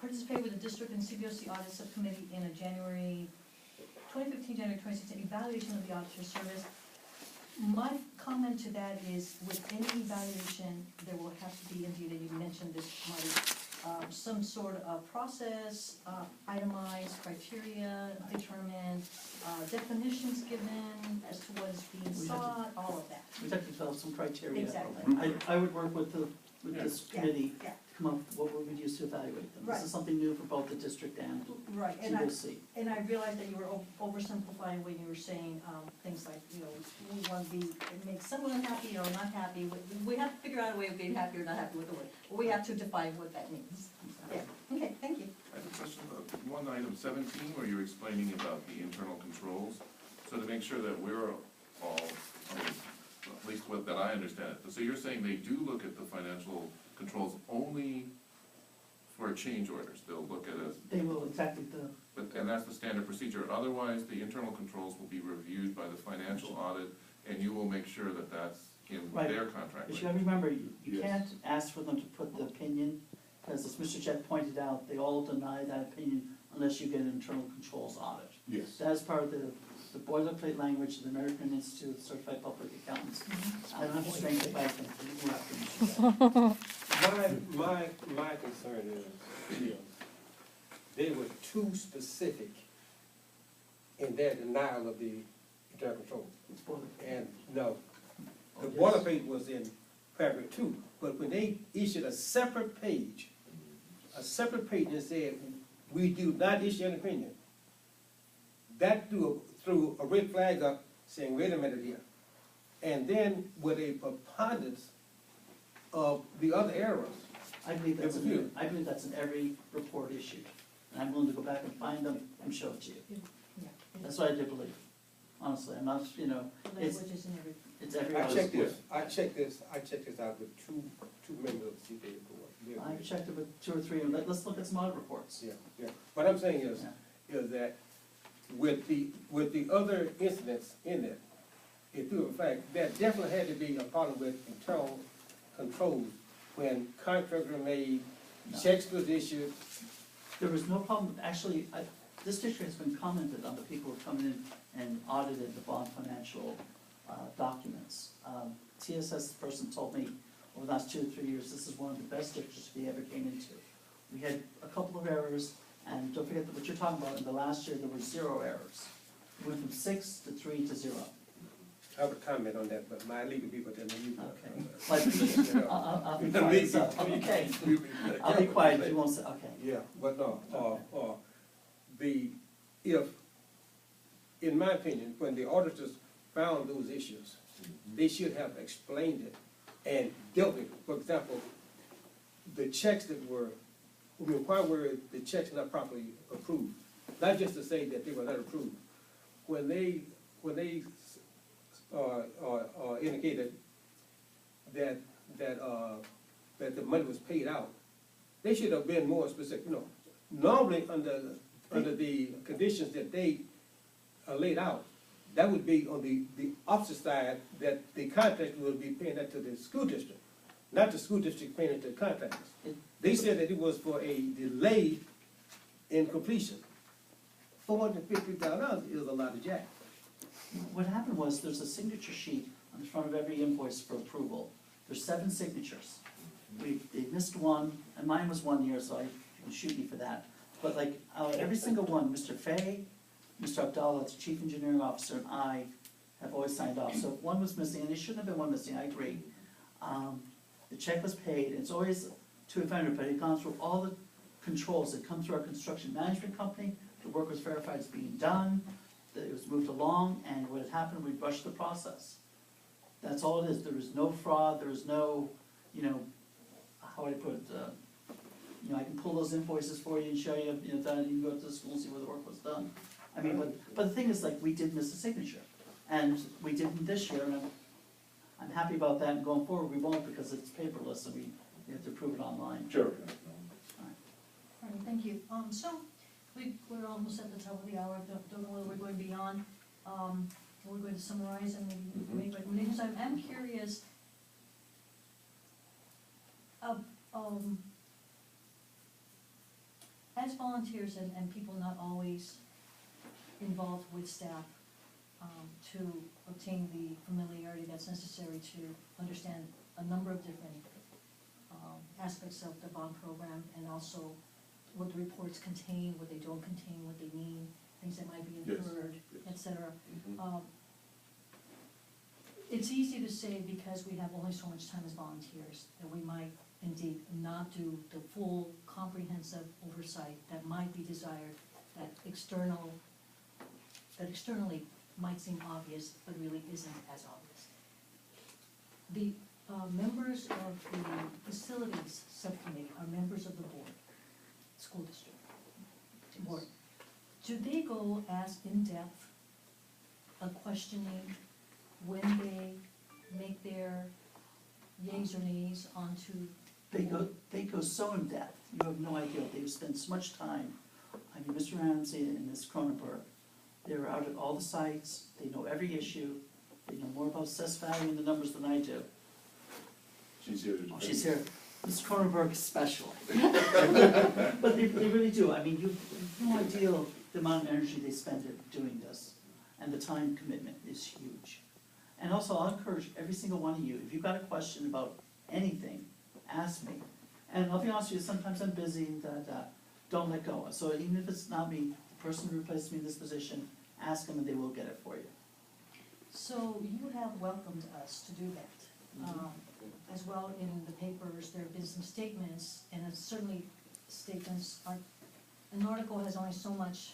participate with the district and CBOC Audit Subcommittee in a January 2016 evaluation of the auditor's service. My comment to that is, with any evaluation, there will have to be, indeed, and you mentioned this, Marty, some sort of process, itemized criteria determined, definitions given as to what is being sought, all of that. We'd have to develop some criteria. Exactly. I would work with this committee Yeah. to come up with what we would use to evaluate them. Right. This is something new for both the district and Right, CBOC. and I realized that you were oversimplifying when you were saying, things like, we want to be, it makes someone happy or not happy. We have to figure out a way of being happy or not happy with the word. We have to define what that means. Yeah, okay, thank you. I have a question about one item 17, where you're explaining about the internal controls. So to make sure that we're all, at least that I understand it. So you're saying they do look at the financial controls only for change orders? They'll look at it, They will, exactly, and that's the standard procedure. Otherwise, the internal controls will be reviewed by the financial audit, and you will make sure that that's in Right. their contract. but you gotta remember, you Yes. can't ask for them to put the opinion, because as Mr. Jett pointed out, they all deny that opinion unless you get an internal controls audit. Yes. That's part of the boilerplate language of the American Institute of Certified Public Accountants. I don't have the strength to fight them. You go after Mr. Jett. My concern is, they were too specific in their denial of the internal control. It's boilerplate. And no, the Oh, yes. boilerplate was in paragraph 2, but when they issued a separate page that said, we do not issue an opinion, that threw a red flag up saying, wait a minute here. And then with a preponderance of the other errors, I believe that's It was you. in every report issued. And I'm willing to go back and find them and show it to you. Yeah. That's what I do believe. Honestly, I'm not, The language is in every. it's every. I checked this out with two members of the CPA board. I checked it with 2 or 3, and let's look at some audit reports. Yeah. What I'm saying is that with the other incidents in it, if you in fact, there definitely had to be a problem with internal controls when contracts were made, No. checks was issued. There was no problem, actually, this district has been commented on the people who come in and audited the bond financial documents. TSS person told me over the last 2 or 3 years, this is one of the best districts we ever came into. We had a couple of errors, and don't forget that what you're talking about, in the last year, there were 0 errors. We went from 6 to 3 to 0. I would comment on that, but my legal people tell me you. Okay. But I'll be quiet, so, okay. I'll be quiet, you won't say, okay. Yeah, but no, in my opinion, when the auditors found those issues, they should have explained it and dealt with it. For example, the checks that were, why were the checks not properly approved? Not just to say that they were not approved. When they indicated that the money was paid out, they should have been more specific. Normally under the conditions that they laid out, that would be on the opposite side, that the contractor would be paying that to the school district, not the school district paying it to the contractors. They said that it was for a delay in completion. $450,000 is a lot of jack. What happened was, there's a signature sheet on the front of every invoice for approval. There's 7 signatures. They missed one, and mine was 1 year, so you can shoot me for that. But like, every single one, Mr. Fay, Mr. Abdallah, the chief engineering officer, and I have always signed off. So if one was missing, and there shouldn't have been one missing, I agree. The check was paid, it's always to a vendor, but it had gone through all the controls that come through our construction management company. The work was verified as being done, that it was moved along, and what had happened, we rushed the process. That's all it is. There is no fraud, there is no, how would I put it, I can pull those invoices for you and show you, that you can go to the school and see where the work was done. I mean, but the thing is, like, we did miss a signature, and we didn't this year, and I'm happy about that, and going forward, we won't, because it's paperless, and we have to approve it online. Sure. All right, thank you. So, we're almost at the top of the hour, don't know whether we're going beyond. We're going to summarize and maybe make recommendations. I'm curious, as volunteers and people not always involved with staff, to obtain the familiarity that's necessary to understand a number of different aspects of the bond program, and also what the reports contain, what they don't contain, what they mean, things that might be Yes, inferred, yes. et cetera. Mhm. It's easy to say because we have only so much time as volunteers, that we might indeed not do the full comprehensive oversight that might be desired, that externally might seem obvious, but really isn't as obvious. The members of the facilities subcommittee are members of the board, school district board. Do they go as in-depth a questioning when they make their yays or nays onto? They go so in depth, you have no idea, they've spent so much time. I mean, Mr. Ramsey and Ms. Cronenberg, they're out at all the sites, they know every issue, they know more about assessed value and the numbers than I do. She's here to. Oh, she's here, Ms. Cronenberg especially. But they really do, I mean, you've no idea the amount of energy they spend doing this, and the time commitment is huge. And also, I'll encourage every single one of you, if you've got a question about anything, ask me. And I'll be honest with you, sometimes I'm busy, don't let go. So even if it's not me, the person who replaced me in this position, ask them and they will get it for you. So you have welcomed us to do that. As well in the papers, there have been some statements, and it's certainly statements are, an article has only so much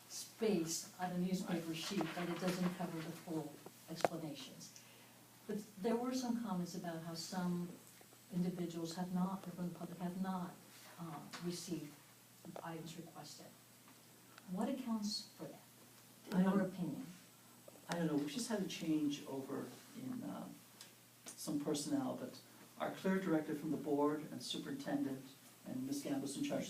space on a newspaper sheet that it doesn't cover the full explanations. But there were some comments about how some individuals have not, or from the public, have not received items requested. What accounts for that, in your opinion? I don't know, we just had a change over in some personnel, but our clear directive from the board and superintendent and Ms. Gamble's in charge of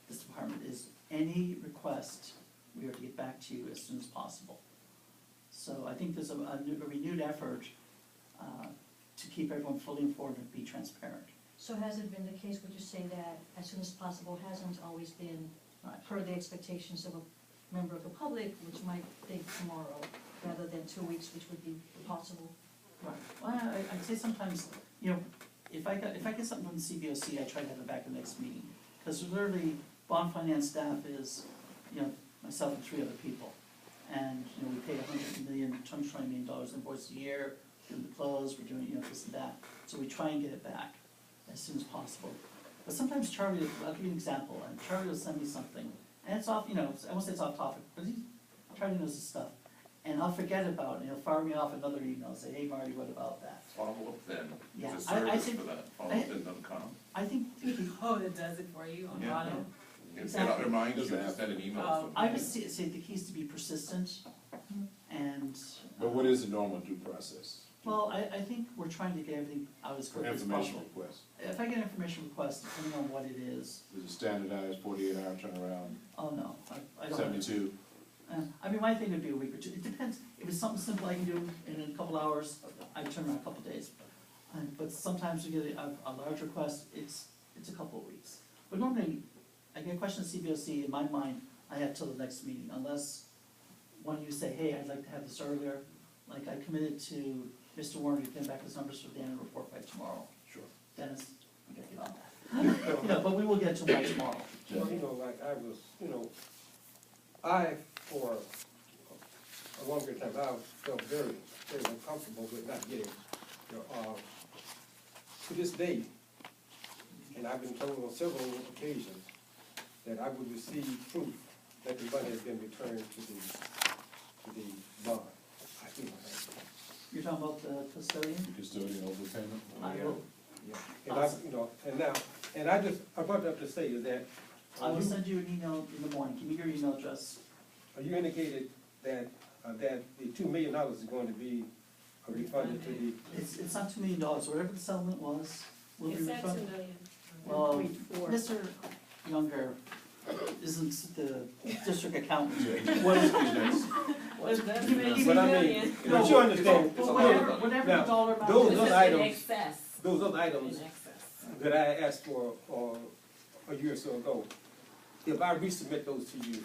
this department is any request, we are to get back to you as soon as possible. So I think there's a renewed effort to keep everyone fully informed and be transparent. So has it been the case, would you say that as soon as possible hasn't always been Right. per the expectations of a member of the public, which might think tomorrow, rather than 2 weeks, which would be possible? Right. Well, I'd say sometimes, you know, if I get something from the CBOC, I try to have it back the next meeting. Because literally, bond finance staff is, you know, myself and 3 other people. And, you know, we pay $120 million invoice a year, doing the close, we're doing, you know, this and that. So we try and get it back as soon as possible. But sometimes Charlie, I'll give you an example, and Charlie will send me something, and it's off, you know, I won't say it's off topic, but Charlie knows his stuff. And I'll forget about it, and he'll fire me off another email, say, hey Marty, what about that? Follow up then. Yeah, There's a I service think- for that, followup.com. I think the key, Oh, it does it for you on Yeah. auto? It reminds you to send an email. Oh. I would say the key is to be persistent, and. But what is the normal due process? Well, I think we're trying to get everything out as quickly as Information possible. request. If I get an information request, depending on what it is, Is it standardized 48-hour turnaround, oh no, I don't. 72? I mean, my thing would be a week or two, it depends, if it's something simple I can do in a couple hours, I turn around a couple days. But sometimes we get a large request, it's a couple of weeks. But normally, I get a question at CBOC, in my mind, I have till the next meeting, unless one of you say, hey, I'd like to have this earlier. Like I committed to Mr. Warren, to get back his numbers for the annual report by tomorrow. Sure. Dennis, we gotta get on that. You know, but we will get to it by tomorrow. Well, you know, like I was, you know, I, for a long period of time, I felt very, very uncomfortable with not getting, you know, to this day, and I've been told on several occasions that I would receive proof that the money has been returned to the bond. I do not have that. You're talking about the custodian? The custodian overpayment? I will, Yeah, and I, you know, and now, and I brought that up to say is that, I will send you an email in the morning, give me your email address. you indicated that, that the $2 million is going to be refunded to the, It's not $2 million, whatever the settlement was, will be It's at refunded. 2 million. Well, 1.4. Mr. Younger isn't the district accountant. What is next? What's that? Give me- but I mean, million. but you understand, It's a Whatever, lot. whatever Now, the dollar amount those is. other It's items- in excess, those other in items excess. that I asked for, a year or so ago, if I resubmit those to you,